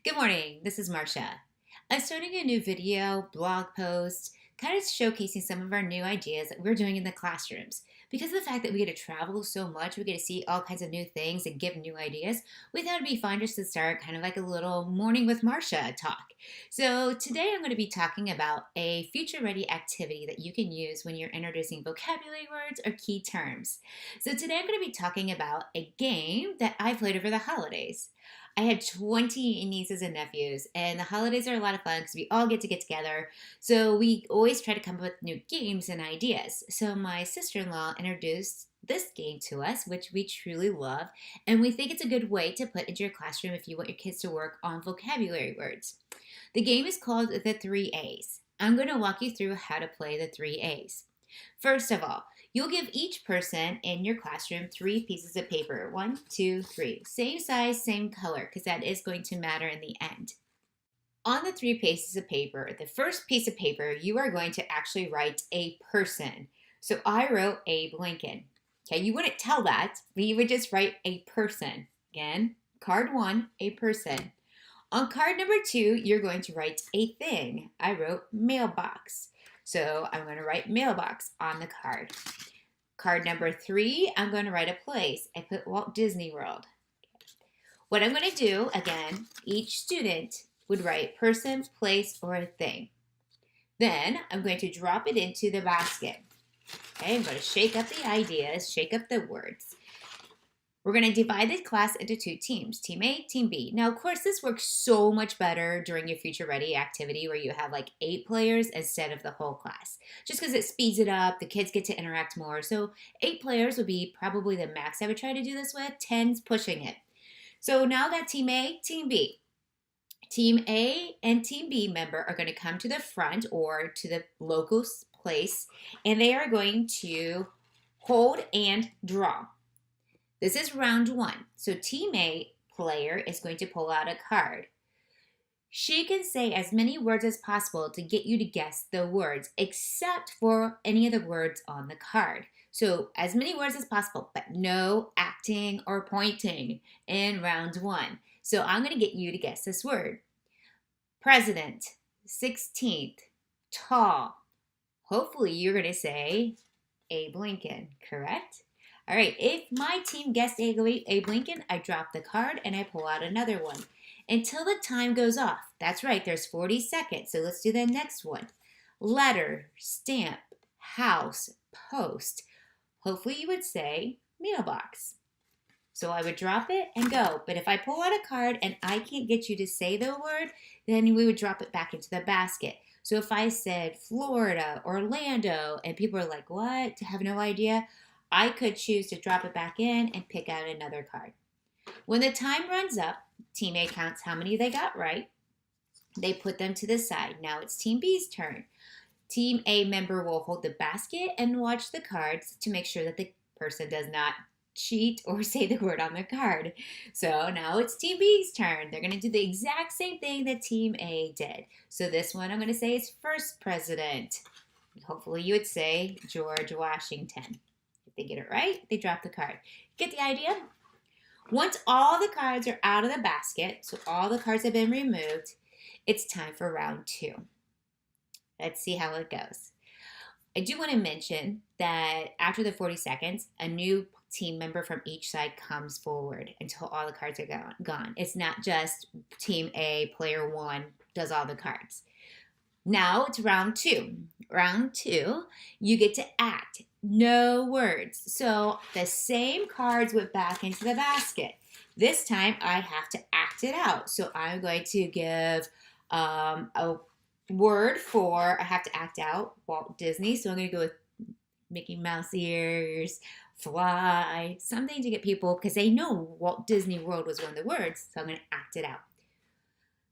Good morning, this is Marcia. I'm starting a new video, blog post, kind of showcasing some of our new ideas that we're doing in the classrooms. Because of the fact that we get to travel so much, we get to see all kinds of new things and give new ideas, we thought it'd be fun just to start kind of like a little morning with Marcia talk. So today I'm going to be talking about a future-ready activity that you can use when you're introducing vocabulary words or key terms. So today I'm going to be talking about a game that I played over the holidays. I had 20 nieces and nephews, and the holidays are a lot of fun because we all get together. So we always try to come up with new games and ideas. So my sister-in-law introduced this game to us, which we truly love, and we think it's a good way to put into your classroom if you want your kids to work on vocabulary words. The game is called the 3 A's. I'm going to walk you through how to play the 3 A's. First of all, you'll give each person in your classroom 3 pieces of paper. 1, 2, 3. Same size, same color, because that is going to matter in the end. On the 3 pieces of paper, the first piece of paper, you are going to actually write a person. So I wrote Abe Lincoln. Okay, you wouldn't tell that, but you would just write a person. Again, card 1, a person. On card number 2, you're going to write a thing. I wrote mailbox. So I'm going to write mailbox on the card. Card number 3, I'm going to write a place. I put Walt Disney World. What I'm going to do, again, each student would write person, place, or a thing. Then I'm going to drop it into the basket. Okay, I'm going to shake up the ideas, shake up the words. We're going to divide the class into 2 teams, Team A, Team B. Now, of course, this works so much better during your Future Ready activity where you have like 8 players instead of the whole class. Just because it speeds it up, the kids get to interact more. So 8 players would be probably the max I would try to do this with, 10's pushing it. So now that Team A, Team B. Team A and Team B member are going to come to the front or to the local place, and they are going to hold and draw. This is round 1. So Team A player is going to pull out a card. She can say as many words as possible to get you to guess the words, except for any of the words on the card. So as many words as possible, but no acting or pointing in round 1. So I'm going to get you to guess this word. President, 16th, tall. Hopefully you're going to say Abe Lincoln, correct? All right, if my team guessed Abe Lincoln, I drop the card and I pull out another one until the time goes off. That's right, there's 40 seconds. So let's do the next one. Letter, stamp, house, post. Hopefully you would say mailbox. So I would drop it and go. But if I pull out a card and I can't get you to say the word, then we would drop it back into the basket. So if I said Florida, Orlando, and people are like, what? Have no idea. I could choose to drop it back in and pick out another card. When the time runs up, Team A counts how many they got right. They put them to the side. Now it's Team B's turn. Team A member will hold the basket and watch the cards to make sure that the person does not cheat or say the word on the card. So now it's Team B's turn. They're going to do the exact same thing that Team A did. So this one I'm going to say is first president. Hopefully you would say George Washington. If they get it right, they drop the card. Get the idea? Once all the cards are out of the basket, so all the cards have been removed, it's time for round 2. Let's see how it goes. I do want to mention that after the 40 seconds, a new team member from each side comes forward until all the cards are gone. It's not just Team A, player 1, does all the cards. Now it's round 2. Round 2, you get to act. No words. So the same cards went back into the basket. This time I have to act it out. So I'm going to give a word for, I have to act out Walt Disney. So I'm going to go with Mickey Mouse ears, fly, something to get people, because they know Walt Disney World was one of the words. So I'm going to act it out.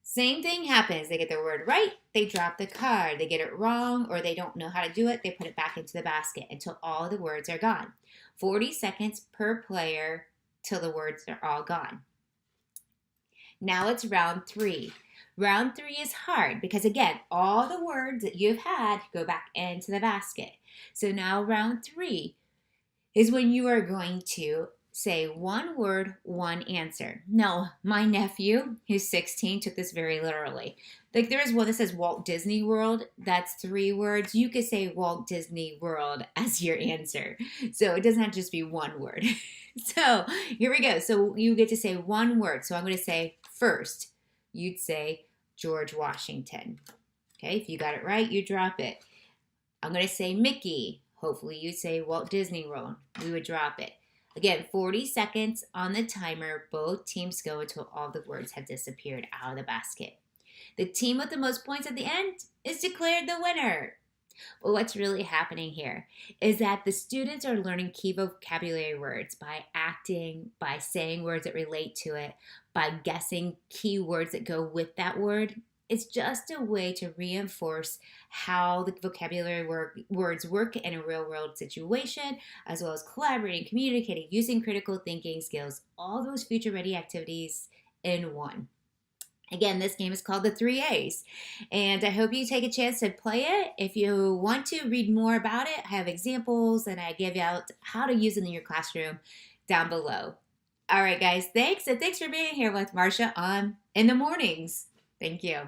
Same thing happens. They get their word right, they drop the card. They get it wrong or they don't know how to do it, they put it back into the basket until all the words are gone. 40 seconds per player till the words are all gone. Now it's round 3. Round 3 is hard because, again, all the words that you've had go back into the basket. So now round 3 is when you are going to say one word, one answer. Now, my nephew, who's 16, took this very literally. Like there is one that says Walt Disney World. That's 3 words. You could say Walt Disney World as your answer. So it doesn't have to just be one word. So here we go. So you get to say one word. So I'm going to say first. You'd say George Washington. Okay, if you got it right, you drop it. I'm going to say Mickey. Hopefully you'd say Walt Disney World. We would drop it. Again, 40 seconds on the timer. Both teams go until all the words have disappeared out of the basket. The team with the most points at the end is declared the winner. But what's really happening here is that the students are learning key vocabulary words by acting, by saying words that relate to it, by guessing key words that go with that word. It's just a way to reinforce how the vocabulary words work in a real world situation, as well as collaborating, communicating, using critical thinking skills, all those future ready activities in one. Again, this game is called the 3 A's, and I hope you take a chance to play it. If you want to read more about it, I have examples and I give out how to use it in your classroom down below. All right, guys, thanks, and thanks for being here with Marcia on In the Mornings. Thank you.